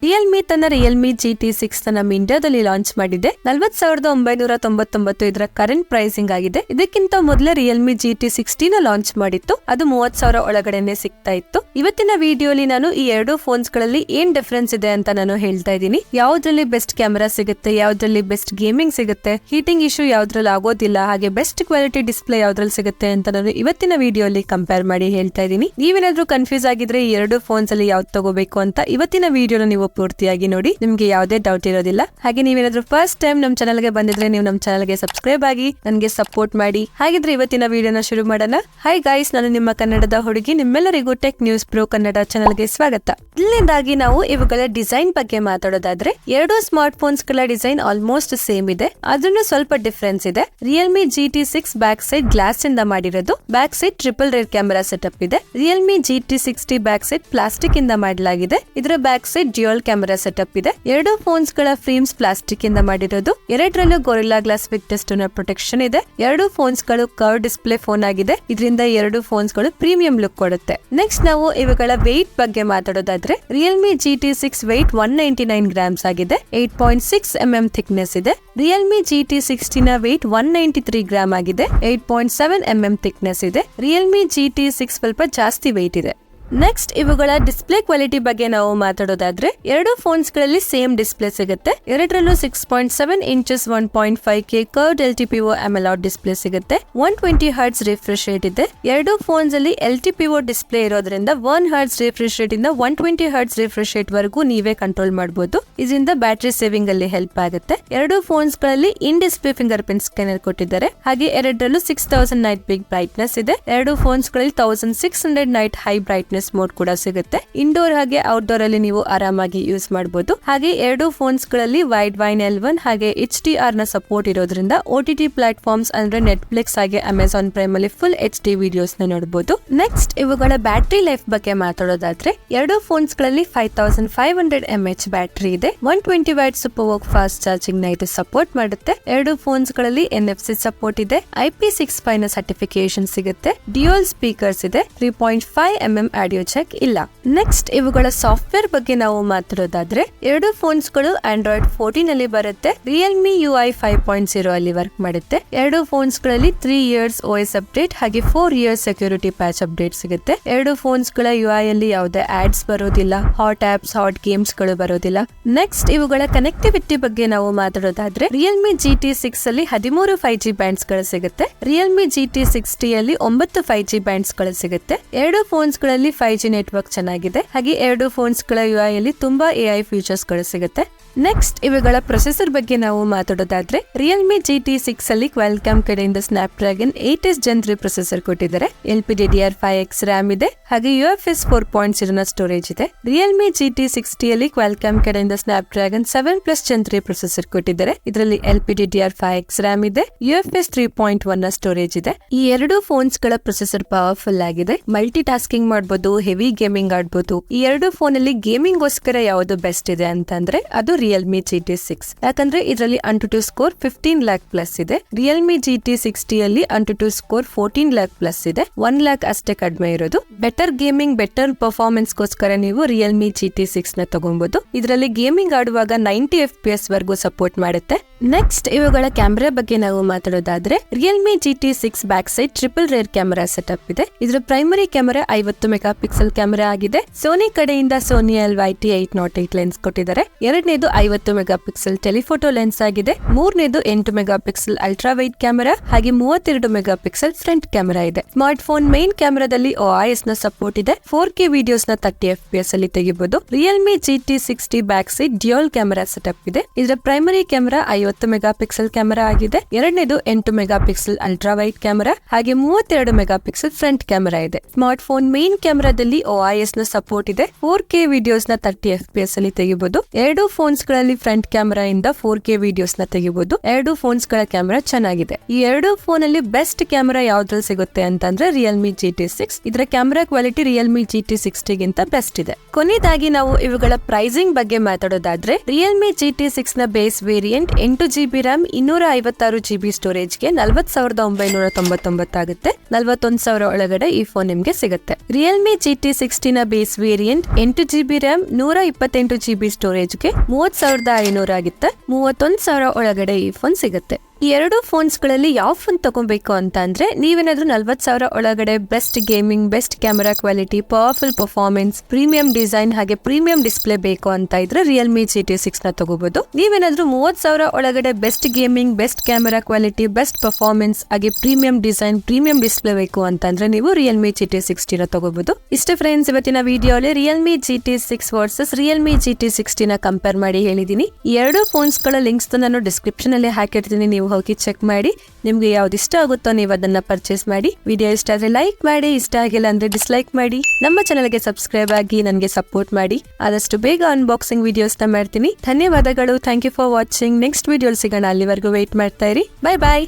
Realme ತನ್ನ Realme GT6 ನಮ್ಮ ಇಂಡಿಯಾದಲ್ಲಿ ಲಾಂಚ್ ಮಾಡಿದೆ. 40,999 ಇದರ ಕರೆಂಟ್ ಪ್ರೈಸಿಂಗ್ ಆಗಿದೆ. ಇದಕ್ಕಿಂತ ಮೊದಲೇ ರಿಯಲ್ಮಿ GT60 ಲಾಂಚ್ ಮಾಡಿತ್ತು. ಅದು 30,000 ಒಳಗಡೆನೆ ಸಿಗ್ತಾ ಇತ್ತು. ಇವತ್ತಿನ ವಿಡಿಯೋಲಿ ನಾನು ಈ ಎರಡು ಫೋನ್ಸ್ ಗಳಲ್ಲಿ ಏನ್ ಡಿಫರೆನ್ಸ್ ಇದೆ ಅಂತ ನಾನು ಹೇಳ್ತಾ ಇದ್ದೀನಿ. ಯಾವ್ದ್ರಲ್ಲಿ ಬೆಸ್ಟ್ ಕ್ಯಾಮೆರಾ ಸಿಗುತ್ತೆ, ಯಾವ್ದ್ರಲ್ಲಿ ಬೆಸ್ಟ್ ಗೇಮಿಂಗ್ ಸಿಗುತ್ತೆ, ಹೀಟಿಂಗ್ ಇಶ್ಯೂ ಯಾವ್ದ್ರಲ್ಲಿ ಆಗೋದಿಲ್ಲ, ಹಾಗೆ ಬೆಸ್ಟ್ ಕ್ವಾಲಿಟಿ ಡಿಸ್ಪ್ಲೇ ಯಾವ್ದ್ರಲ್ಲಿ ಸಿಗುತ್ತೆ ಅಂತ ನಾನು ಇವತ್ತಿನ ವಿಡಿಯೋಲಿ ಕಂಪೇರ್ ಮಾಡಿ ಹೇಳ್ತಾ ಇದ್ದೀನಿ. ನೀವೇನಾದ್ರೂ ಕನ್ಫ್ಯೂಸ್ ಆಗಿದ್ರೆ ಈ ಎರಡು ಫೋನ್ಸ್ ಅಲ್ಲಿ ಯಾವ್ದು ತಗೋಬೇಕು ಅಂತ ಇವತ್ತಿನ ವಿಡಿಯೋನ ನೀವು ಪೂರ್ತಿಯಾಗಿ ನೋಡಿ, ನಿಮ್ಗೆ ಯಾವುದೇ ಡೌಟ್ ಇರೋದಿಲ್ಲ. ಹಾಗೆ ನೀವೇನಾದ್ರೂ ಫಸ್ಟ್ ಟೈಮ್ ನಮ್ ಚಾನಲ್ ಗೆ ಬಂದಿದ್ರೆ ನೀವು ನಮ್ ಚಾನಲ್ ಗೆ ಸಬ್ಸ್ಕ್ರೈಬ್ ಆಗಿ ನನಗೆ ಸಪೋರ್ಟ್ ಮಾಡಿ. ಹಾಗಿದ್ರೆ ಇವತ್ತಿನ ವಿಡಿಯೋನ ಶುರು ಮಾಡೋಣ. ಹಾಯ್ ಗೈಸ್, ನಾನು ನಿಮ್ಮ ಕನ್ನಡದ ಹುಡುಗಿ. ನಿಮ್ಮೆಲ್ಲರಿಗೂ tech news pro Kannada channel ಗೆ ಸ್ವಾಗತ. ಇಲ್ಲಿಂದಾಗಿ ನಾವು ಇವುಗಳ ಡಿಸೈನ್ ಬಗ್ಗೆ ಮಾತಾಡೋದಾದ್ರೆ, ಎರಡು ಸ್ಮಾರ್ಟ್ ಫೋನ್ಸ್ ಗಳ ಡಿಸೈನ್ ಆಲ್ಮೋಸ್ಟ್ ಸೇಮ್ ಇದೆ, ಆದ್ರೂ ಸ್ವಲ್ಪ ಡಿಫರೆನ್ಸ್ ಇದೆ. Realme GT6 back side glass ಇಂದ ಮಾಡಿರೋದು, back side triple rear camera setup ಇದೆ. Realme GT60 back side plastic ಇಂದ ಮಾಡಲಾಗಿದೆ. ಇದರ back side dual camera setup ಇದೆ. ಎರಡು ಫೋನ್ಸ್ ಗಳ ಫ್ರೇಮ್ಸ್ ಪ್ಲಾಸ್ಟಿಕ್ ಇಂದ ಮಾಡಿರೋದು. ಎರಡರಲ್ಲೂ ಗೊರಿಲ್ಲಾ ಗ್ಲಾಸ್ ವಿಕ್ಟಸ್ ಟೋನರ್ ಪ್ರೊಟೆಕ್ಷನ್ ಇದೆ. ಎರಡು ಫೋನ್ಸ್ ಗಳು ಕರ್ವ್ ಡಿಸ್ಪ್ಲೇ ಫೋನ್ ಆಗಿದೆ. ಇದರಿಂದ ಎರಡು ಫೋನ್ಸ್ ಗಳು ಪ್ರೀಮಿಯಂ ಲುಕ್ ಕೊಡುತ್ತೆ. ನೆಕ್ಸ್ಟ್ ನಾವು ಇವುಗಳ ವೆಯ್ಟ್ ಬಗ್ಗೆ ಮಾತಾಡೋದಾದ್ರೆ, ರಿಯಲ್ಮಿ GT6 ವೆಯ್ಟ್ 199 ಗ್ರಾಮ್ಸ್ ಆಗಿದೆ. 8.6 mm ಥಿಕ್ನೆಸ್ ಇದೆ. ರಿಯಲ್ಮಿ GT60 ನ ವೆಯ್ಟ್ 193 ಗ್ರಾಮ್ ಆಗಿದೆ. 8.7 mm ಥಿಕ್ನೆಸ್ ಇದೆ. ರಿಯಲ್ಮಿ GT6 ಸ್ವಲ್ಪ ಜಾಸ್ತಿ ವೆಯ್ಟ್ ಇದೆ. ನೆಕ್ಸ್ಟ್ ಇವುಗಳ ಡಿಸ್ಪ್ಲೇ ಕ್ವಾಲಿಟಿ ಬಗ್ಗೆ ನಾವು ಮಾತಾಡೋದಾದ್ರೆ, ಎರಡು ಫೋನ್ಸ್ ಗಳಲ್ಲಿ ಸೇಮ್ ಡಿಸ್ಪ್ಲೇ ಸಿಗುತ್ತೆ. ಎರಡರಲ್ಲೂ 6.7 inches 1.5K curved LTPO AMOLED display ಸಿಗುತ್ತೆ. 120 Hz ರಿಫ್ರೆಶ್ ರೇಟ್ ಇದೆ. ಎರಡು ಫೋನ್ಸ್ ಅಲ್ಲಿ LTPO ಡಿಸ್ಪ್ಲೇ ಇರೋದ್ರಿಂದ 1 Hz ರಿಫ್ರೆಶ್ ರೇಟ್ ಇಂದ 120 Hz ರಿಫ್ರೆಶ್ ರೇಟ್ ವರೆಗೂ ನೀವೇ ಕಂಟ್ರೋಲ್ ಮಾಡಬಹುದು. ಇದರಿಂದ ಬ್ಯಾಟರಿ ಸೇವಿಂಗ್ ಅಲ್ಲಿ ಹೆಲ್ಪ್ ಆಗುತ್ತೆ. ಎರಡು ಫೋನ್ಸ್ ಗಳಲ್ಲಿ ಇನ್ ಡಿಸ್ಪ್ಲೇ ಫಿಂಗರ್ ಪ್ರಿಂಟ್ ಸ್ಕ್ಯಾನರ್ ಕೊಟ್ಟಿದ್ದಾರೆ. ಹಾಗೆ ಎರಡರಲ್ಲೂ 6000 ನೈಟ್ ಪೀಕ್ ಬ್ರೈಟ್ನೆಸ್ ಇದೆ. ಎರಡು ಫೋನ್ಸ್ ಗಳಲ್ಲಿ 1600 ನೈಟ್ ಹೈ ಬ್ರೈಟ್ನೆಸ್ ಮೋಡ್ ಕೂಡ ಸಿಗುತ್ತೆ. ಇಂಡೋರ್ ಹಾಗೆ ಔಟ್ಡೋರ್ ಅಲ್ಲಿ ನೀವು ಆರಾಮಾಗಿ ಯೂಸ್ ಮಾಡಬಹುದು. ಹಾಗೆ ಎರಡು ಫೋನ್ಸ್ ಗಳಲ್ಲಿ ವೈಡ್ ವೈನ್ L1 ಹಾಗೆ HDR ನ ಸಪೋರ್ಟ್ ಇರೋದ್ರಿಂದ OTT ಪ್ಲಾಟ್ಫಾರ್ಮ್ಸ್ ಅಂದ್ರೆ ನೆಟ್ಫ್ಲಿಕ್ಸ್ ಹಾಗೆ ಅಮೆಜಾನ್ ಪ್ರೈಮ್ ಅಲ್ಲಿ ಫುಲ್ HD ವಿಡಿಯೋಸ್ ನ ನೋಡಬಹುದು. ನೆಕ್ಸ್ಟ್ ಇವುಗಳ ಬ್ಯಾಟರಿ ಲೈಫ್ ಬಗ್ಗೆ ಮಾತಾಡೋದಾದ್ರೆ, ಎರಡು ಫೋನ್ಸ್ ಗಳಲ್ಲಿ 5500 mAh ಬ್ಯಾಟರಿ ಇದೆ. 120 what super woke fast charging ನ ಇದು ಸಪೋರ್ಟ್ ಮಾಡುತ್ತೆ. ಎರಡು ಫೋನ್ಸ್ ಗಳಲ್ಲಿ NFC ಸಪೋರ್ಟ್ ಇದೆ. IP65 ನ ಸರ್ಟಿಫಿಕೇಶನ್ ಸಿಗುತ್ತೆ. ಡ್ಯುಯಲ್ ಸ್ಪೀಕರ್ಸ್ ಇದೆ. 3.5 mm ಆಡಿಯೋ ಚೆಕ್ ಇಲ್ಲ. ನೆಕ್ಸ್ಟ್ ಇವುಗಳ ಸಾಫ್ಟ್ವೇರ್ ಬಗ್ಗೆ ನಾವು ಮಾತಾಡೋದಾದ್ರೆ, ಎರಡು ಫೋನ್ಸ್ ಗಳು Android 14 ಅಲ್ಲಿ ಬರುತ್ತೆ. ರಿಯಲ್ಮಿ UI 5.0 ಅಲ್ಲಿ ವರ್ಕ್ ಮಾಡುತ್ತೆ. ಎರಡು ಫೋನ್ಸ್ ಗಳಲ್ಲಿ 3 years OS ಅಪ್ಡೇಟ್ ಹಾಗೆ 4 years ಸೆಕ್ಯೂರಿಟಿ ಪ್ಯಾಚ್ ಅಪ್ಡೇಟ್ ಸಿಗುತ್ತೆ. ಎರಡು ಫೋನ್ಸ್ ಗಳ UI ಅಲ್ಲಿ ಯಾವುದೇ ಆಡ್ಸ್ ಬರೋದಿಲ್ಲ. ಹಾಟ್ ಆಪ್ಸ್, ಹಾಟ್ ಗೇಮ್ಸ್ ಗಳು ಬರೋದಿಲ್ಲ. ನೆಕ್ಸ್ಟ್ ಇವುಗಳ ಕನೆಕ್ಟಿವಿಟಿ ಬಗ್ಗೆ ನಾವು ಮಾತಾಡೋದಾದ್ರೆ, ರಿಯಲ್ಮಿ GT6 ಅಲ್ಲಿ 13 5G ಬ್ಯಾಂಡ್ಸ್ ಗಳು ಸಿಗುತ್ತೆ. ರಿಯಲ್ಮಿ GT60 ಅಲ್ಲಿ 9 5G ಬ್ಯಾಂಡ್ಸ್ ಗಳು ಸಿಗುತ್ತೆ. ಎರಡು ಫೋನ್ಸ್ ಗಳಲ್ಲಿ 5G ನೆಟ್ವರ್ಕ್ ಚೆನ್ನಾಗಿದೆ. ಹಾಗೆ ಎರಡು ಫೋನ್ಸ್ ಗಳ UI ಅಲ್ಲಿ ತುಂಬಾ AI ಫೀಚರ್ಸ್ ಗಳು ಸಿಗುತ್ತೆ. ನೆಕ್ಸ್ಟ್ ಇವುಗಳ ಪ್ರೊಸೆಸರ್ ಬಗ್ಗೆ ನಾವು ಮಾತಾಡೋದಾದ್ರೆ, ರಿಯಲ್ಮಿ GT6 ಅಲ್ಲಿ ಕ್ವಾಲ್ಕಾಮ್ ಕಡೆಯಿಂದ ಸ್ನ್ಯಾಪ್ಡ್ರ್ಯಾಗನ್ 8s Gen 3 ಪ್ರೊಸೆಸರ್ ಕೊಟ್ಟಿದ್ದಾರೆ. LPDDR5X RAM ಇದೆ. ಹಾಗೆ UFS 4.0 ನ ಸ್ಟೋರೇಜ್ ಇದೆ. ರಿಯಲ್ಮಿ GT60 ಅಲ್ಲಿ ಕ್ವಾಲ್ಕಾಮ್ ಕಡೆಯಿಂದ ಸ್ನ್ಯಾಪ್ಡ್ರ್ಯಾಗನ್ 7+ Gen 3 ಪ್ರೊಸೆಸರ್ ಕೊಟ್ಟಿದ್ದಾರೆ. ಇದರಲ್ಲಿ LPDDR5X RAM ಇದೆ. UFS 3.1 ನ ಸ್ಟೋರೇಜ್ ಇದೆ. ಈ ಎರಡು ಫೋನ್ಸ್ ಗಳ ಪ್ರೊಸೆಸರ್ ಪವರ್ಫುಲ್ ಆಗಿದೆ. ಮಲ್ಟಿ ಟಾಸ್ಕಿಂಗ್ ಮಾಡಬಹುದು, ಹೆವಿ ಗೇಮಿಂಗ್ ಆಡಬಹುದು. ಈ ಎರಡು ಫೋನ್ ಅಲ್ಲಿ ಗೇಮಿಂಗ್ ಗೋಸ್ಕರ ಯಾವುದು ಬೆಸ್ಟ್ ಇದೆ ಅಂತಂದ್ರೆ ಅದು ರಿಯಲ್ಮಿ GT6. ಯಾಕಂದ್ರೆ ಇದರಲ್ಲಿ AnTuTu ಸ್ಕೋರ್ 15 lakh ಪ್ಲಸ್ ಇದೆ. ರಿಯಲ್ಮಿ GT60 ಅಲ್ಲಿ AnTuTu ಸ್ಕೋರ್ 14 lakh ಪ್ಲಸ್ ಇದೆ. 1 lakh ಅಷ್ಟೇ ಕಡಿಮೆ ಇರೋದು. ಬೆಟರ್ ಗೇಮಿಂಗ್, ಬೆಟರ್ ಪರ್ಫಾರ್ಮೆನ್ಸ್ ಗೋಸ್ಕರ ನೀವು ರಿಯಲ್ಮಿ GT6 ನ ತಗೊಬಹುದು. ಇದರಲ್ಲಿ ಗೇಮಿಂಗ್ ಆಡುವಾಗ 90 FPS ವರೆಗೂ ಸಪೋರ್ಟ್ ಮಾಡುತ್ತೆ. ನೆಕ್ಸ್ಟ್ ಇವುಗಳ ಕ್ಯಾಮೆರಾ ಬಗ್ಗೆ ನಾವು ಮಾತಾಡೋದಾದ್ರೆ, Realme GT6 back side triple rear camera setup ಇದೆ. ಇದರ primary camera 50 mega pixel camera ಆಗಿದೆ. ಸೋನಿ ಕಡೆಯಿಂದ ಸೋನಿ LYT 808 ಲೆನ್ಸ್ ಕೊಟ್ಟಿದ್ದಾರೆ. ಎರಡನೇದು 50 ಮೆಗಾ ಪಿಕ್ಸೆಲ್ ಟೆಲಿಫೋಟೋ ಲೆನ್ಸ್ ಆಗಿದೆ. ಮೂರನೇದು 8 mega pixel ultra wide camera ಹಾಗೆ 32 ಮೆಗಾ ಪಿಕ್ಸೆಲ್ ಫ್ರಂಟ್ ಕ್ಯಾಮೆರಾ ಇದೆ. ಸ್ಮಾರ್ಟ್ ಫೋನ್ ಮೈನ್ ಕ್ಯಾಮೆರಾದಲ್ಲಿ OIS ನ ಸಪೋರ್ಟ್ ಇದೆ. 4K ವಿಡಿಯೋಸ್ ನ 30 FPS ಅಲ್ಲಿ ತೆಗಿಬಹುದು. Realme GT60 back side dual camera setup ಇದೆ. ಇದರ primary camera 50 mega pixel camera ಆಗಿದೆ. ಎರಡನೇದು 8 mega pixel ultra wide camera ಹಾಗೆ 32 ಮೆಗಾ ಪಿಕ್ಸೆಲ್ ಫ್ರಂಟ್ ಕ್ಯಾಮೆರಾ ಇದೆ. ಸ್ಮಾರ್ಟ್ ಫೋನ್ ಮೈನ್ ಕ್ಯಾಮೆರಾದಲ್ಲಿ OIS ನ ಸಪೋರ್ಟ್ ಇದೆ. 4K ವಿಡಿಯೋಸ್ ನ 30 FPS ಅಲ್ಲಿ ತೆಗಿಬಹುದು. ಎರಡು ಫೋನ್ಸ್ ಗಳಲ್ಲಿ ಫ್ರಂಟ್ ಕ್ಯಾಮೆರಾ ಇಂದ 4K ವಿಡಿಯೋಸ್ ನ ತೆಗಿಬಹುದು. ಎರಡು ಫೋನ್ಸ್ ಗಳ ಕ್ಯಾಮೆರಾ ಚೆನ್ನಾಗಿದೆ. ಈ ಎರಡು ಫೋನ್ ಅಲ್ಲಿ ಬೆಸ್ಟ್ ಕ್ಯಾಮೆರಾ ಯಾವ್ದ್ರಲ್ಲಿ ಸಿಗುತ್ತೆ ಅಂತಂದ್ರೆ ರಿಯಲ್ಮಿ GT6. ಇದರ ಕ್ಯಾಮೆರಾ ಕ್ವಾಲಿಟಿ ರಿಯಲ್ಮಿ GT60 ಗಿಂತ ಬೆಸ್ಟ್ ಇದೆ. ಕೊನೆಯದಾಗಿ ನಾವು ಇವುಗಳ ಪ್ರೈಸಿಂಗ್ ಬಗ್ಗೆ ಮಾತಾಡೋದಾದ್ರೆ, ರಿಯಲ್ಮಿ GT6 ನ base variant 8GB RAM 256GB storage ಗೆ 40,999 ಆಗುತ್ತೆ. 41,000 ಒಳಗಡೆ ಈ ಫೋನ್ ನಿಮ್ಗೆ ಸಿಗುತ್ತೆ. ರಿಯಲ್ಮಿ ರಿಯಲ್ಮಿ GT60 ನ base variant 8GB RAM 128GB ಸ್ಟೋರೇಜ್ಗೆ 30,500 ಆಗುತ್ತೆ. 31,000 ಒಳಗಡೆ ಈ ಫೋನ್ ಸಿಗುತ್ತೆ. ಈ ಎರಡು ಫೋನ್ಸ್ ಗಳಲ್ಲಿ ಯಾವ ಫೋನ್ ತಗೊಬೇಕು ಅಂತ ಅಂದ್ರೆ ನೀವೇನಾದ್ರೂ 40,000 ಒಳಗಡೆ best gaming, best camera quality, powerful performance, premium design ಹಾಗೆ ಪ್ರೀಮಿಯಂ ಡಿಸ್ಪ್ಲೇ ಬೇಕು ಅಂತ ಇದ್ರೆ ರಿಯಲ್ಮಿ GT6 ನ ತಗೋಬಹುದು. ನೀವೇನಾದ್ರೂ 30,000 ಒಳಗಡೆ best gaming, best camera quality, best performance ಹಾಗೆ ಪ್ರೀಮಿಯಂ ಡಿಸೈನ್, ಪ್ರೀಮಿಯಂ ಡಿಸ್ಪ್ಲೇ ಬೇಕು ಅಂತಂದ್ರೆ ನೀವು ರಿಯಲ್ಮಿ GT60 ನ ತಗೋಬಹುದು. ಇಷ್ಟೇ ಫ್ರೆಂಡ್ಸ್, ಇವತ್ತಿನ ವಿಡಿಯೋಲಿ Realme GT6 versus Realme GT60 ನ ಕಂಪೇರ್ ಮಾಡಿ ಹೇಳಿದೀನಿ. ಈ ಎರಡು ಫೋನ್ಸ್ ಗಳ ಲಿಂಕ್ಸ್ ನಾನು ಡಿಸ್ಕ್ರಿಪ್ಷನ್ ಅಲ್ಲಿ ಹಾಕಿರ್ತೀನಿ, ನೀವು ಹೋಗಿ ಚೆಕ್ ಮಾಡಿ. ನಿಮ್ಗೆ ಯಾವ್ದು ಇಷ್ಟ ಆಗುತ್ತೋ ನೀವು ಅದನ್ನ ಪರ್ಚೇಸ್ ಮಾಡಿ. ವಿಡಿಯೋ ಇಷ್ಟ ಆದ್ರೆ ಲೈಕ್ ಮಾಡಿ, ಇಷ್ಟ ಆಗಿಲ್ಲ ಅಂದ್ರೆ ಡಿಸ್ಲೈಕ್ ಮಾಡಿ. ನಮ್ಮ ಚಾನಲ್ಗೆ ಸಬ್ಸ್ಕ್ರೈಬ್ ಆಗಿ ನನಗೆ ಸಪೋರ್ಟ್ ಮಾಡಿ. ಆದಷ್ಟು ಬೇಗ ಅನ್ಬಾಕ್ಸಿಂಗ್ ವಿಡಿಯೋಸ್ ನ ಮಾಡ್ತೀನಿ. ಧನ್ಯವಾದಗಳು. Thank you for watching. Next video ಸಿಗೋಣ. ಅಲ್ಲಿವರೆಗೂ ವೇಟ್ ಮಾಡ್ತಾ ಇರಿ. ಬಾಯ್ ಬಾಯ್.